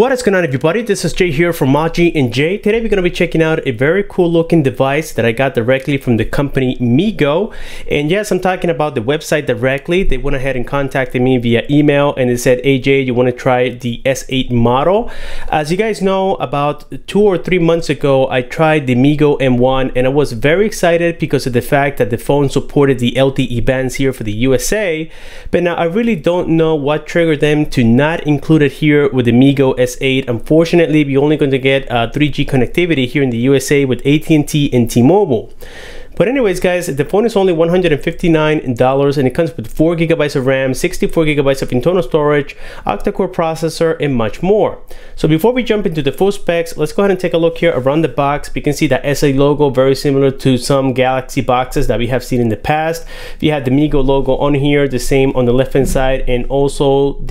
What is going on, everybody? This is Jay here from Meiigoo. Today we're going to be checking out a very cool looking device that I got directly from the company Meiigoo. And yes, I'm talking about the website directly. They went ahead and contacted me via email and they said, hey Jay, you want to try the S8 model? As you guys know, about 2 or 3 months ago, I tried the Meiigoo M1 and I was very excited because of the fact that the phone supported the LTE bands here for the USA. But now I really don't know what triggered them to not include it here with the Meiigoo S8. Unfortunately, we're only going to get 3G connectivity here in the USA with AT&T and T-Mobile. But anyways, guys, the phone is only $159 and it comes with 4 GB of RAM, 64 GB of internal storage, octa-core processor, and much more. So before we jump into the full specs, let's go ahead and take a look here around the box. We can see the S8 logo, very similar to some Galaxy boxes that we have seen in the past. We have the Meiigoo logo on here, the same on the left hand side, and also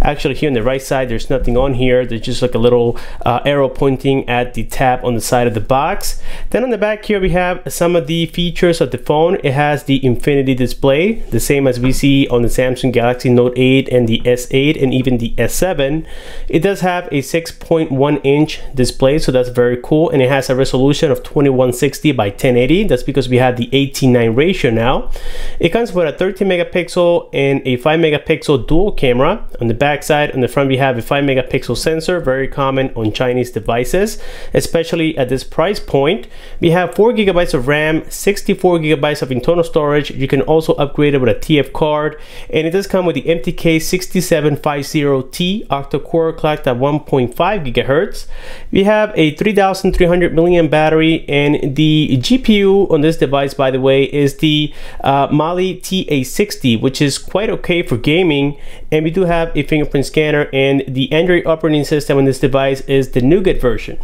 actually here on the right side, there's nothing on here. There's just like a little arrow pointing at the tab on the side of the box. Then on the back here, we have some of the features of the phone. It has the infinity display, the same as we see on the Samsung Galaxy Note 8 and the S8 and even the S7. It does have a 6.1 inch display, so that's very cool, and it has a resolution of 2160 by 1080. That's because we have the 18:9 ratio now. It comes with a 13 megapixel and a 5 megapixel dual camera. On the back side, on the front, we have a 5 megapixel sensor, very common on Chinese devices, especially at this price point. We have 4 GB of RAM, 64 GB of internal storage. You can also upgrade it with a TF card, and it does come with the MTK6750T octa-core clocked at 1.5 GHz. We have a 3300 milliamp battery, and the GPU on this device, by the way, is the Mali TA60, which is quite okay for gaming. And we do have a fingerprint scanner, and the Android operating system on this device is the Nougat version.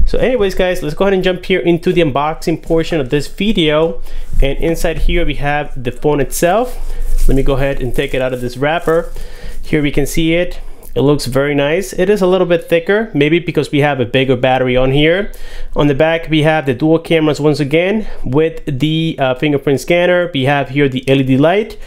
So anyways, guys, let's go ahead and jump here into the unboxing portion of this video. And inside here we have the phone itself. Let me go ahead and take it out of this wrapper. Here we can see it. It looks very nice. It is a little bit thicker, maybe because we have a bigger battery on here. On the back, we have the dual cameras once again with the fingerprint scanner. We have here the LED light.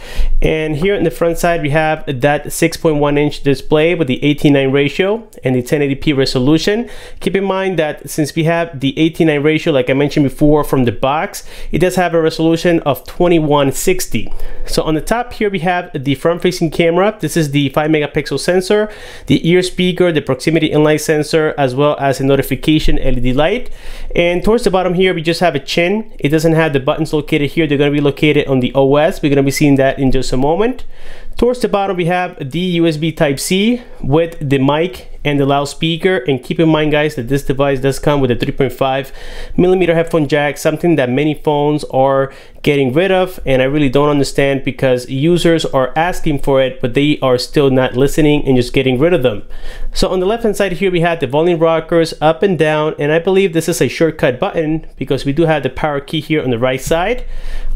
And here in the front side, we have that 6.1 inch display with the 18:9 ratio and the 1080p resolution. Keep in mind that since we have the 18:9 ratio, like I mentioned before from the box, it does have a resolution of 2160. So on the top here, we have the front-facing camera. This is the 5 megapixel sensor, the ear speaker, the proximity inlight sensor, as well as a notification LED light. And towards the bottom here, we just have a chin. It doesn't have the buttons located here. They're going to be located on the OS. We're going to be seeing that in just a moment. Towards the bottom, we have the USB Type-C with the mic and the loudspeaker. And keep in mind, guys, that this device does come with a 3.5mm headphone jack, something that many phones are getting rid of, and I really don't understand because users are asking for it, but they are still not listening and just getting rid of them. So on the left hand side here, we have the volume rockers up and down, and I believe this is a shortcut button because we do have the power key here on the right side.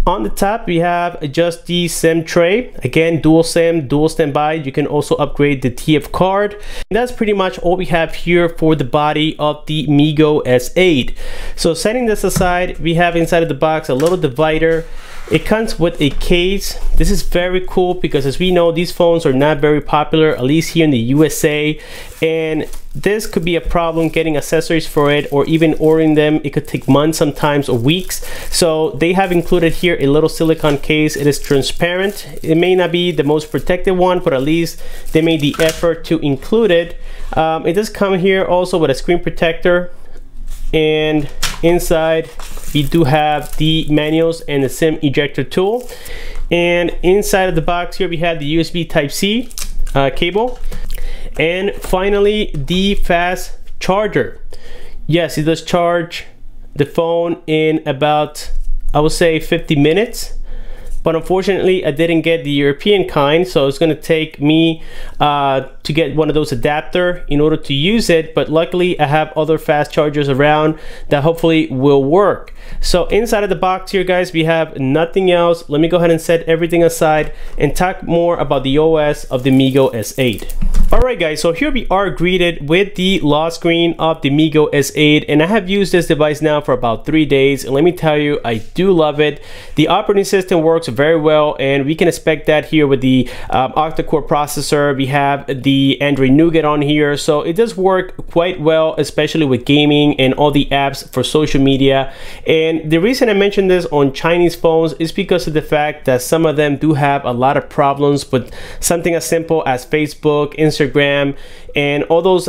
On the top, we have just the SIM tray. Again, dual SIM, dual standby. You can also upgrade the TF card. And that's pretty much all we have here for the body of the Meiigoo S8. So setting this aside, we have inside of the box a little divider. It comes with a case. This is very cool because, as we know, these phones are not very popular, at least here in the USA, and this could be a problem getting accessories for it or even ordering them. It could take months, sometimes, or weeks. So they have included here a little silicone case. It is transparent. It may not be the most protective one, but at least they made the effort to include it. It does come here also with a screen protector, and inside we do have the manuals and the SIM ejector tool. And inside of the box here, we have the USB Type-C cable. And finally, the fast charger. Yes, it does charge the phone in about, I would say, 50 minutes. But unfortunately, I didn't get the European kind, so it's gonna take me to get one of those adapters in order to use it. But luckily, I have other fast chargers around that hopefully will work. So inside of the box here, guys, we have nothing else. Let me go ahead and set everything aside and talk more about the OS of the Meiigoo S8. Alright guys, so here we are greeted with the lock screen of the Meiigoo S8, and I have used this device now for about 3 days, and let me tell you, I do love it. The operating system works very well, and we can expect that here with the Octa core processor. We have the Android Nougat on here, so it does work quite well, especially with gaming and all the apps for social media. And the reason I mentioned this on Chinese phones is because of the fact that some of them do have a lot of problems with something as simple as Facebook, Instagram, and all those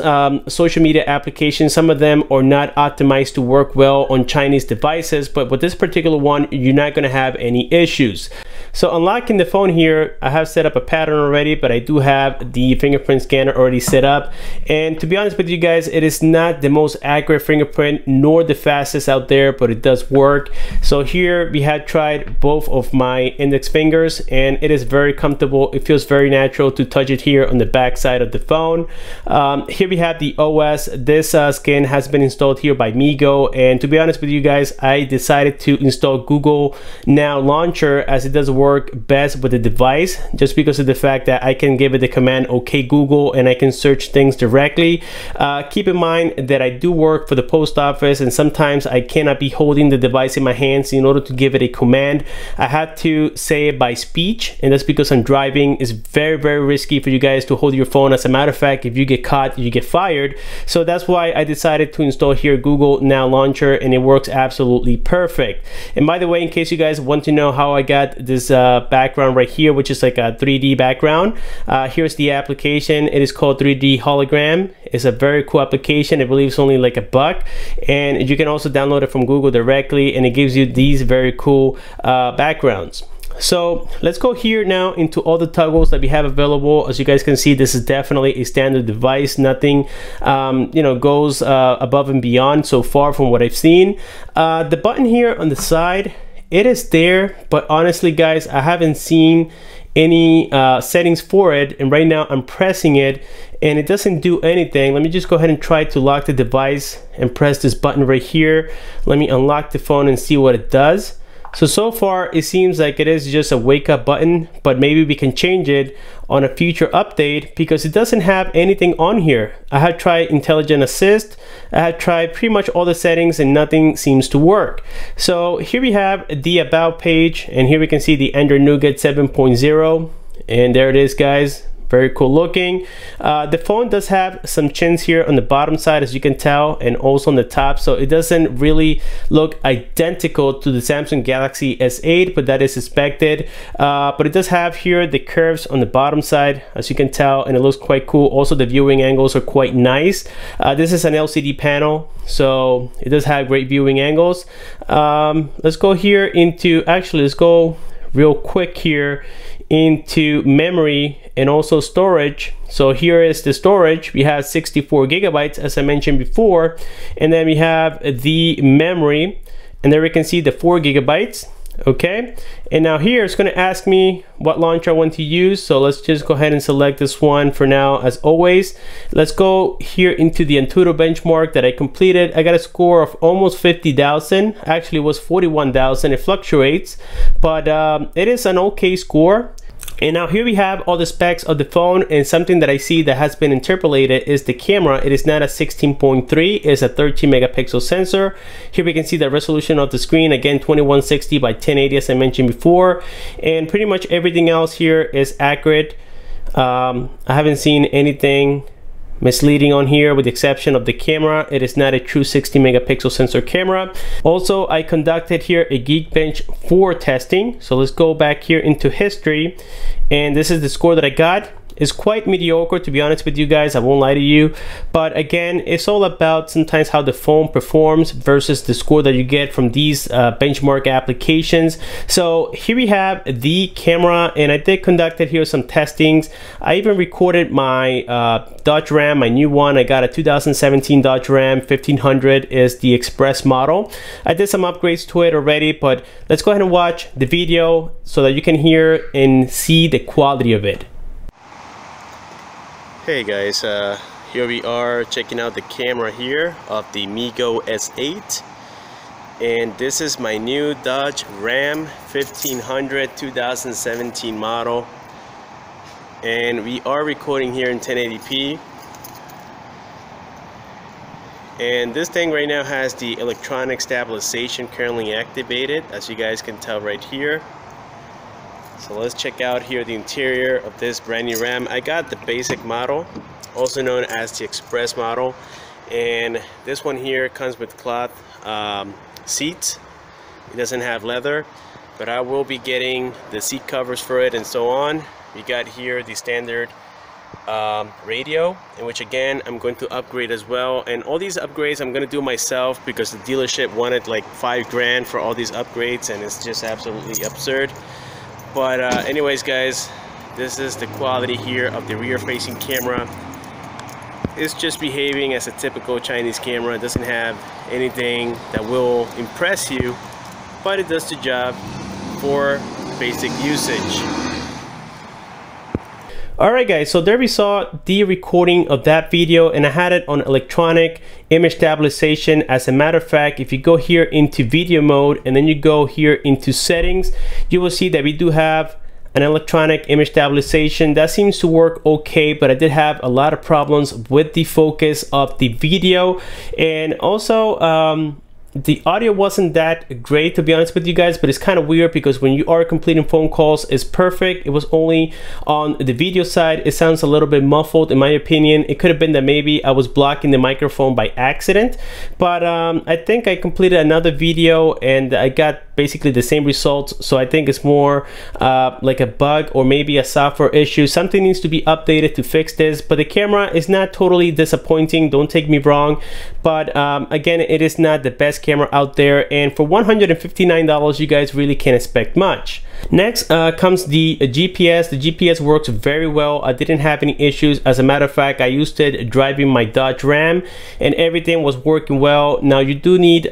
social media applications. Some of them are not optimized to work well on Chinese devices, but with this particular one, you're not going to have any issues. So unlocking the phone here, I have set up a pattern already, but I do have the fingerprint scanner already set up. And to be honest with you guys, it is not the most accurate fingerprint nor the fastest out there, but it does work. So here we have tried both of my index fingers, and it is very comfortable. It feels very natural to touch it here on the back side of the phone. Here we have the OS. This skin has been installed here by Meiigoo, and to be honest with you guys, I decided to install Google Now Launcher, as it does work best with the device, just because of the fact that I can give it the command OK Google and I can search things directly. Keep in mind that I do work for the post office, and sometimes I cannot be holding the device in my hands in order to give it a command. I had to say it by speech, and that's because I'm driving. It's very, very risky for you guys to hold your phone. As a matter of fact, if you get caught, you get fired. So that's why I decided to install here Google Now Launcher, and it works absolutely perfect. And by the way, in case you guys want to know how I got this background right here, which is like a 3D background, here's the application. It is called 3D Hologram. It's a very cool application. I believe it's only like $1, and you can also download it from Google directly, and it gives you these very cool backgrounds. So let's go here now into all the toggles that we have available. As you guys can see, this is definitely a standard device. Nothing you know, goes above and beyond so far from what I've seen. The button here on the side, it is there, but honestly guys, I haven't seen any settings for it, and right now I'm pressing it and it doesn't do anything. Let me just go ahead and try to lock the device and press this button right here. Let me unlock the phone and see what it does. So far it seems like it is just a wake up button, but maybe we can change it on a future update, because it doesn't have anything on here. I had tried Intelligent Assist, I had tried pretty much all the settings, and nothing seems to work. So here we have the About page, and here we can see the Android Nougat 7.0, and there it is guys. Very cool looking. The phone does have some chins here on the bottom side, as you can tell, and also on the top, so it doesn't really look identical to the Samsung Galaxy S8, but that is expected. But it does have here the curves on the bottom side, as you can tell, and it looks quite cool. Also, the viewing angles are quite nice. This is an LCD panel, so it does have great viewing angles. Let's go here into, actually let's go real quick here into memory and also storage. So here is the storage. We have 64 gigabytes, as I mentioned before, and then we have the memory, and there we can see the 4 gigabytes. Okay, and now here it's going to ask me what launcher I want to use, so let's just go ahead and select this one for now. As always, let's go here into the Antutu benchmark that I completed. I got a score of almost 50,000. Actually it was 41,000. It fluctuates, but it is an okay score. And now here we have all the specs of the phone, and something that I see that has been interpolated is the camera. It is not a 16.3, it's a 13 megapixel sensor. Here we can see the resolution of the screen, again 2160 by 1080 as I mentioned before, and pretty much everything else here is accurate. I haven't seen anything misleading on here, with the exception of the camera. It is not a true 60 megapixel sensor camera. Also, I conducted here a Geekbench 4 testing, so let's go back here into history, and this is the score that I got. Is quite mediocre, to be honest with you guys, I won't lie to you, but again, it's all about sometimes how the phone performs versus the score that you get from these benchmark applications. So here we have the camera, and I did conducted here some testings. I even recorded my Dodge Ram, my new one. I got a 2017 Dodge Ram 1500 is the Express model. I did some upgrades to it already, but let's go ahead and watch the video so that you can hear and see the quality of it. Hey guys, here we are checking out the camera here of the Meiigoo S8, And this is my new Dodge Ram 1500 2017 model, and we are recording here in 1080p. And this thing right now has the electronic stabilization currently activated, as you guys can tell right here. So let's check out here the interior of this brand new Ram. I got the basic model, also known as the Express model, and this one here comes with cloth seats. It doesn't have leather, but I will be getting the seat covers for it and so on. We got here the standard radio, in which again I'm going to upgrade as well, and all these upgrades I'm going to do myself because the dealership wanted like $5 grand for all these upgrades, and it's just absolutely absurd. But anyways guys, this is the quality here of the rear facing camera. It's just behaving as a typical Chinese camera. It doesn't have anything that will impress you, but it does the job for basic usage. Alright guys, so there we saw the recording of that video, and I had it on electronic image stabilization. As a matter of fact, if you go here into video mode and then you go here into settings, you will see that we do have an electronic image stabilization that seems to work okay, but I did have a lot of problems with the focus of the video, and also the audio wasn't that great, to be honest with you guys. But it's kind of weird because when you are completing phone calls, it's perfect. It was only on the video side, it sounds a little bit muffled in my opinion. It could have been that maybe I was blocking the microphone by accident, but I think I completed another video and I got basically the same results. So I think it's more like a bug or maybe a software issue. Something needs to be updated to fix this, but the camera is not totally disappointing, don't take me wrong, but again, it is not the best camera out there, and for $159 you guys really can't expect much. Next comes the GPS. The GPS works very well. I didn't have any issues. As a matter of fact, I used it driving my Dodge Ram and everything was working well. Now you do need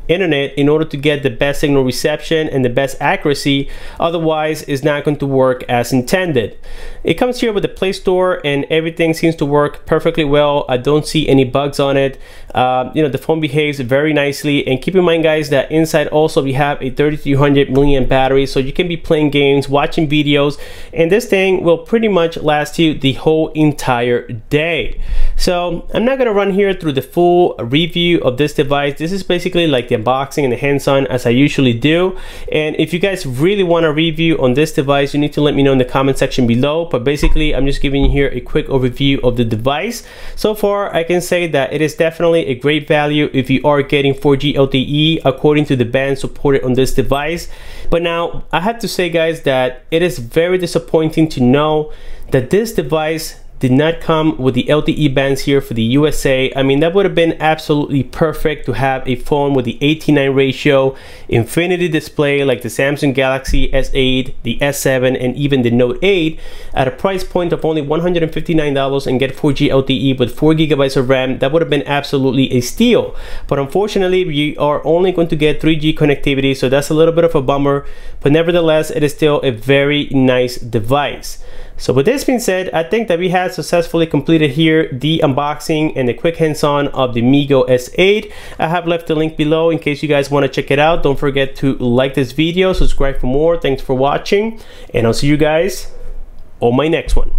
internet in order to get the best signal reception and the best accuracy, otherwise it's not going to work as intended. It comes here with the Play Store and everything seems to work perfectly well. I don't see any bugs on it. You know, the phone behaves very nicely, and keep in mind guys that inside also we have a 3300 milliamp battery, so you can be playing games, watching videos, and this thing will pretty much last you the whole entire day. So I'm not gonna run here through the full review of this device. This is basically like the unboxing and the hands-on as I usually do, and if you guys really want a review on this device, you need to let me know in the comment section below. But basically I'm just giving you here a quick overview of the device. So far I can say that it is definitely a great value if you are getting 4G LTE according to the band supported on this device. But now I have to say guys that it is very disappointing to know that this device did not come with the LTE bands here for the USA. I mean, that would have been absolutely perfect to have a phone with the 8:9 ratio, infinity display like the Samsung Galaxy S8, the S7, and even the Note 8 at a price point of only $159 and get 4G LTE with 4 GB of RAM. That would have been absolutely a steal. But unfortunately, we are only going to get 3G connectivity, so that's a little bit of a bummer. But nevertheless, it is still a very nice device. So with this being said, I think that we have successfully completed here the unboxing and the quick hands-on of the Meiigoo S8. I have left the link below in case you guys want to check it out. Don't forget to like this video, subscribe for more. Thanks for watching, and I'll see you guys on my next one.